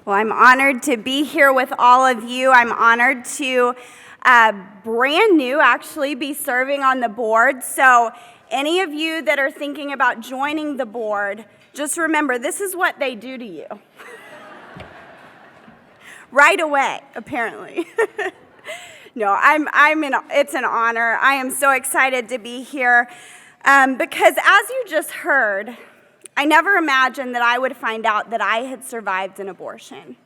Well, I'm honored to be here with all of you. I'm honored to brand new actually be serving on the board. So any of you that are thinking about joining the board, just remember this is what they do to you. Right away, apparently. No, it's an honor. I am so excited to be here because as you just heard, I never imagined that I would find out that I had survived an abortion.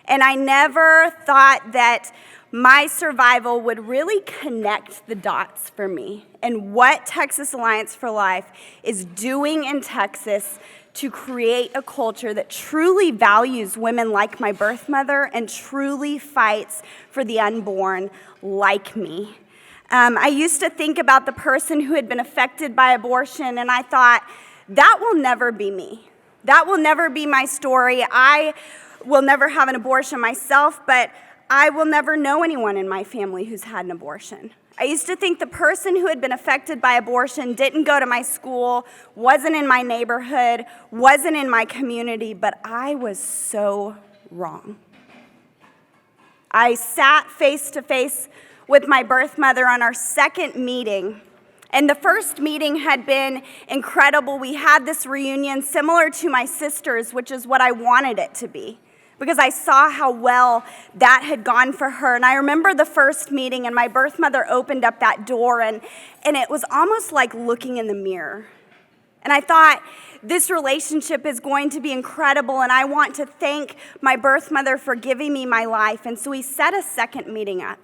And I never thought that my survival would really connect the dots for me and what Texas Alliance for Life is doing in Texas to create a culture that truly values women like my birth mother and truly fights for the unborn like me. I used to think about the person who had been affected by abortion, and I thought, that will never be me. That will never be my story. I will never have an abortion myself, but I will never know anyone in my family who's had an abortion. I used to think the person who had been affected by abortion didn't go to my school, wasn't in my neighborhood, wasn't in my community, but I was so wrong. I sat face to face with my birth mother on our second meeting. And the first meeting had been incredible. We had this reunion similar to my sister's, which is what I wanted it to be, because I saw how well that had gone for her. And I remember the first meeting, and my birth mother opened up that door, and it was almost like looking in the mirror. And I thought, this relationship is going to be incredible, and I want to thank my birth mother for giving me my life. And so we set a second meeting up.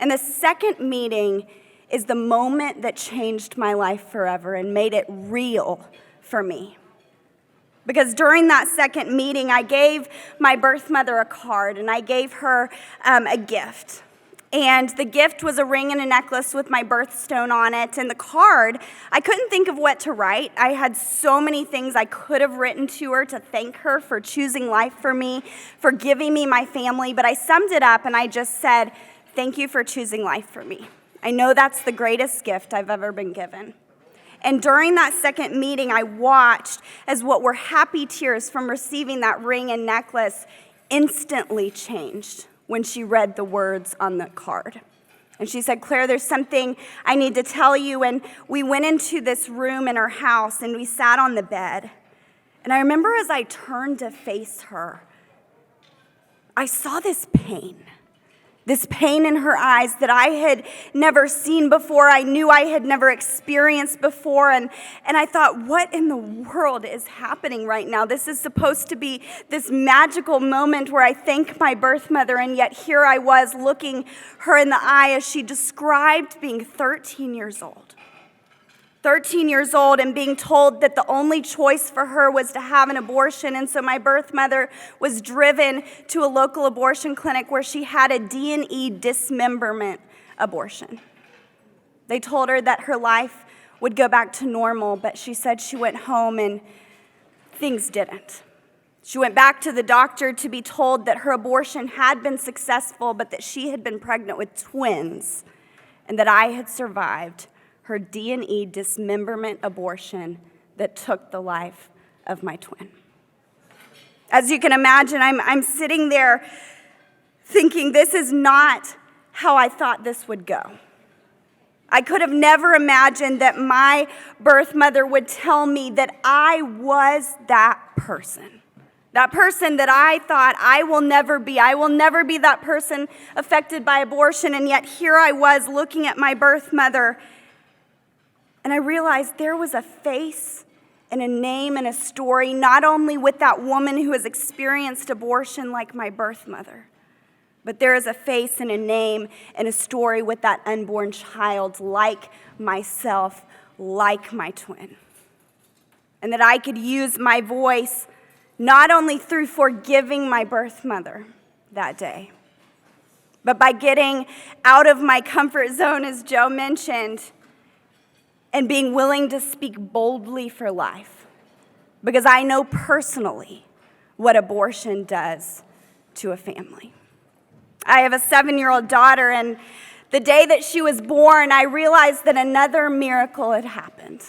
And the second meeting is the moment that changed my life forever and made it real for me. Because during that second meeting, I gave my birth mother a card, and I gave her a gift. And the gift was a ring and a necklace with my birthstone on it. And the card, I couldn't think of what to write. I had so many things I could have written to her to thank her for choosing life for me, for giving me my family. But I summed it up, and I just said, thank you for choosing life for me. I know that's the greatest gift I've ever been given. And during that second meeting, I watched as what were happy tears from receiving that ring and necklace instantly changed when she read the words on the card. And she said, Claire, there's something I need to tell you. And we went into this room in her house, and we sat on the bed. And I remember as I turned to face her, I saw this pain in her eyes that I had never seen before. I knew I had never experienced before. And I thought, what in the world is happening right now? This is supposed to be this magical moment where I thank my birth mother, and yet here I was looking her in the eye as she described being 13 years old. 13 years old and being told that the only choice for her was to have an abortion. And so my birth mother was driven to a local abortion clinic where she had a D&E dismemberment abortion. They told her that her life would go back to normal, but she said she went home and things didn't. She went back to the doctor to be told that her abortion had been successful, but that she had been pregnant with twins and that I had survived her D&E dismemberment abortion that took the life of my twin. As you can imagine, I'm sitting there thinking, this is not how I thought this would go. I could have never imagined that my birth mother would tell me that I was that person. That person that I thought I will never be. I will never be that person affected by abortion. And yet here I was looking at my birth mother, and I realized there was a face and a name and a story, not only with that woman who has experienced abortion like my birth mother, but there is a face and a name and a story with that unborn child like myself, like my twin. And that I could use my voice not only through forgiving my birth mother that day, but by getting out of my comfort zone, as Joe mentioned, and being willing to speak boldly for life, because I know personally what abortion does to a family. I have a 7-year-old daughter, and the day that she was born, I realized that another miracle had happened.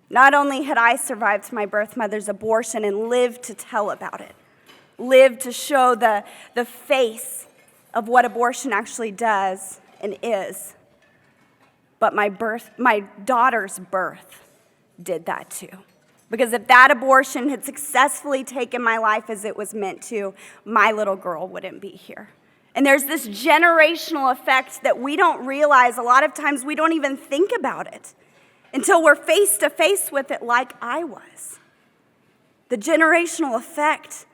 Not only had I survived my birth mother's abortion and lived to tell about it, live to show the face of what abortion actually does and is. But my daughter's birth did that too. Because if that abortion had successfully taken my life as it was meant to, my little girl wouldn't be here. And there's this generational effect that we don't realize. A lot of times we don't even think about it until we're face to face with it, like I was. The generational effect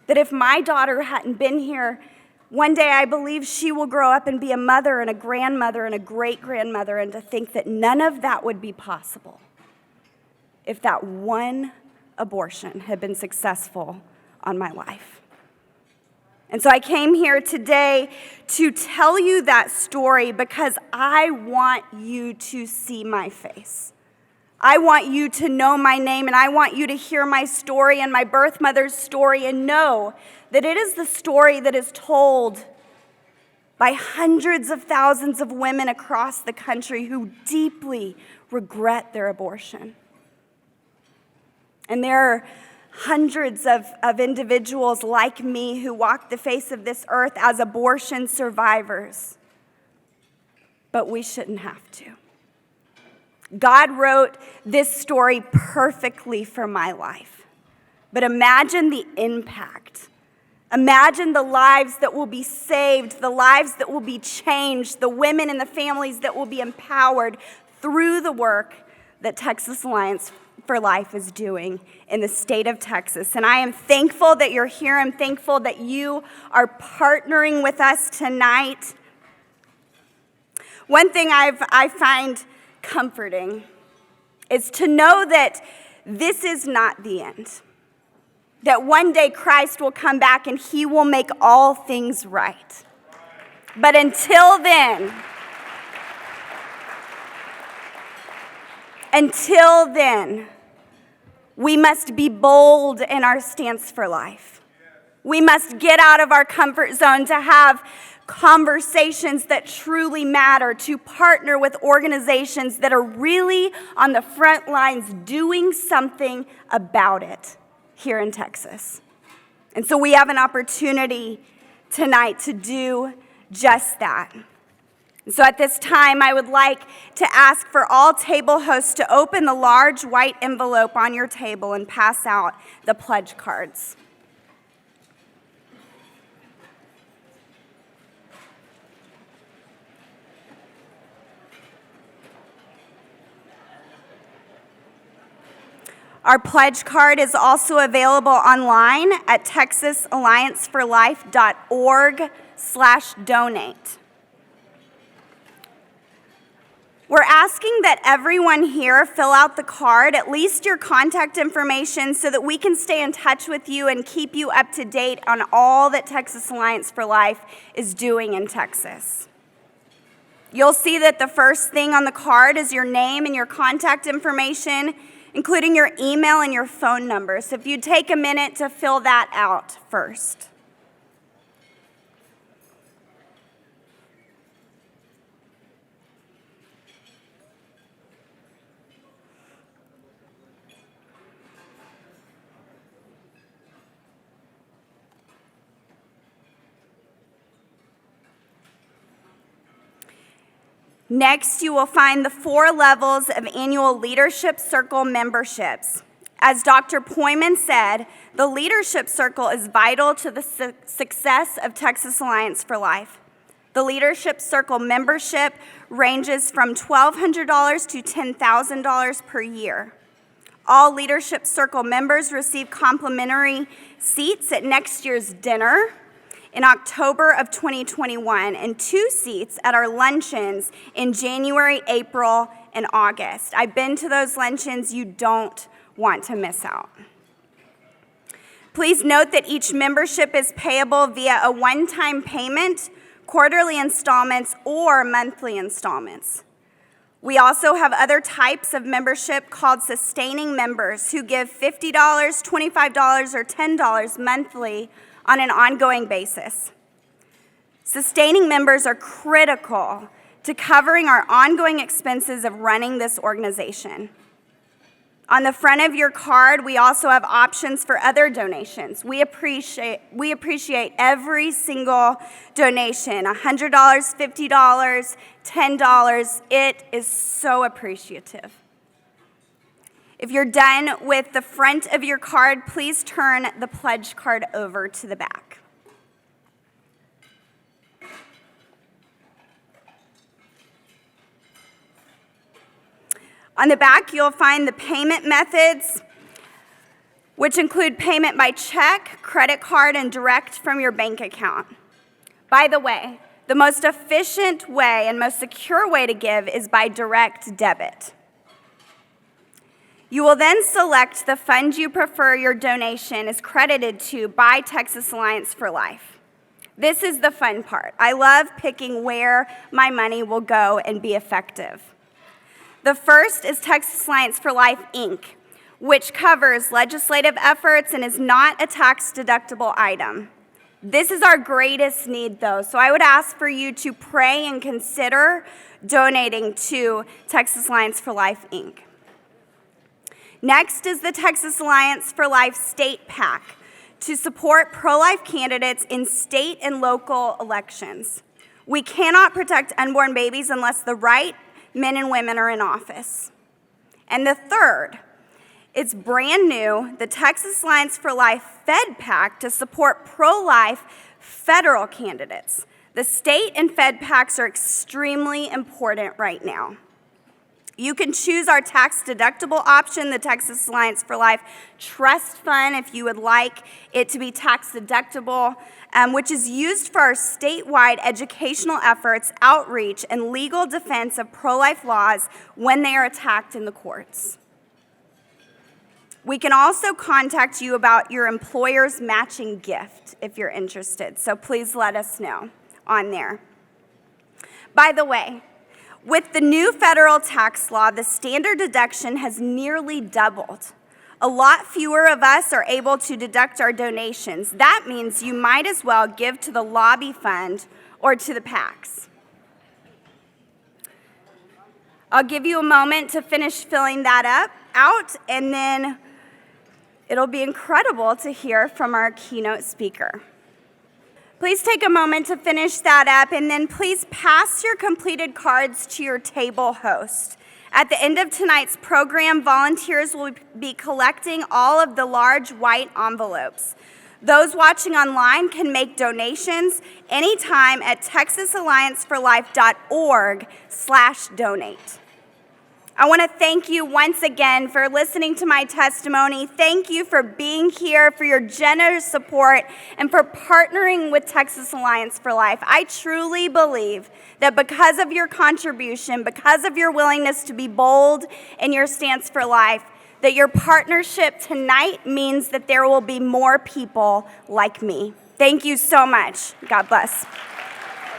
that if my daughter hadn't been here, one day I believe she will grow up and be a mother and a grandmother and a great-grandmother, and to think that none of that would be possible if that one abortion had been successful on my life. And so I came here today to tell you that story because I want you to see my face. I want you to know my name, and I want you to hear my story and my birth mother's story and know that it is the story that is told by hundreds of thousands of women across the country who deeply regret their abortion. And there are hundreds of individuals like me who walk the face of this earth as abortion survivors. But we shouldn't have to. God wrote this story perfectly for my life. But imagine the impact. Imagine the lives that will be saved, the lives that will be changed, the women and the families that will be empowered through the work that Texas Alliance for Life is doing in the state of Texas. And I am thankful that you're here. I'm thankful that you are partnering with us tonight. One thing I find comforting is to know that this is not the end. That one day Christ will come back and he will make all things right. But until then, we must be bold in our stance for life. We must get out of our comfort zone to have conversations that truly matter, to partner with organizations that are really on the front lines doing something about it here in Texas. And so we have an opportunity tonight to do just that. So at this time, I would like to ask for all table hosts to open the large white envelope on your table and pass out the pledge cards. Our pledge card is also available online at texasallianceforlife.org/donate. We're asking that everyone here fill out the card, at least your contact information, so that we can stay in touch with you and keep you up to date on all that Texas Alliance for Life is doing in Texas. You'll see that the first thing on the card is your name and your contact information, including your email and your phone number. So if you'd take a minute to fill that out first. Next, you will find the 4 levels of annual Leadership Circle memberships. As Dr. Poyman said, the Leadership Circle is vital to the success of Texas Alliance for Life. The Leadership Circle membership ranges from $1,200 to $10,000 per year. All Leadership Circle members receive complimentary seats at next year's dinner in October of 2021, and 2 seats at our luncheons in January, April, and August. I've been to those luncheons. You don't want to miss out. Please note that each membership is payable via a one-time payment, quarterly installments, or monthly installments. We also have other types of membership called sustaining members who give $50, $25, or $10 monthly on an ongoing basis. Sustaining members are critical to covering our ongoing expenses of running this organization. On the front of your card, we also have options for other donations. We appreciate every single donation, $100, $50, $10. It is so appreciative. If you're done with the front of your card, please turn the pledge card over to the back. On the back, you'll find the payment methods, which include payment by check, credit card, and direct from your bank account. By the way, the most efficient way and most secure way to give is by direct debit. You will then select the fund you prefer your donation is credited to by Texas Alliance for Life. This is the fun part. I love picking where my money will go and be effective. The first is Texas Alliance for Life, Inc., which covers legislative efforts and is not a tax-deductible item. This is our greatest need, though, so I would ask for you to pray and consider donating to Texas Alliance for Life, Inc. Next is the Texas Alliance for Life State PAC to support pro-life candidates in state and local elections. We cannot protect unborn babies unless the right men and women are in office. And the third, it's brand new, the Texas Alliance for Life Fed PAC to support pro-life federal candidates. The state and Fed PACs are extremely important right now. You can choose our tax-deductible option, the Texas Alliance for Life Trust Fund, if you would like it to be tax-deductible, which is used for our statewide educational efforts, outreach, and legal defense of pro-life laws when they are attacked in the courts. We can also contact you about your employer's matching gift if you're interested, so please let us know on there. By the way, with the new federal tax law, the standard deduction has nearly doubled. A lot fewer of us are able to deduct our donations. That means you might as well give to the lobby fund or to the PACs. I'll give you a moment to finish filling that out, and then it'll be incredible to hear from our keynote speaker. Please take a moment to finish that up, and then please pass your completed cards to your table host. At the end of tonight's program, volunteers will be collecting all of the large white envelopes. Those watching online can make donations anytime at texasallianceforlife.org/donate. I want to thank you once again for listening to my testimony. Thank you for being here, for your generous support, and for partnering with Texas Alliance for Life. I truly believe that because of your contribution, because of your willingness to be bold in your stance for life, that your partnership tonight means that there will be more people like me. Thank you so much. God bless.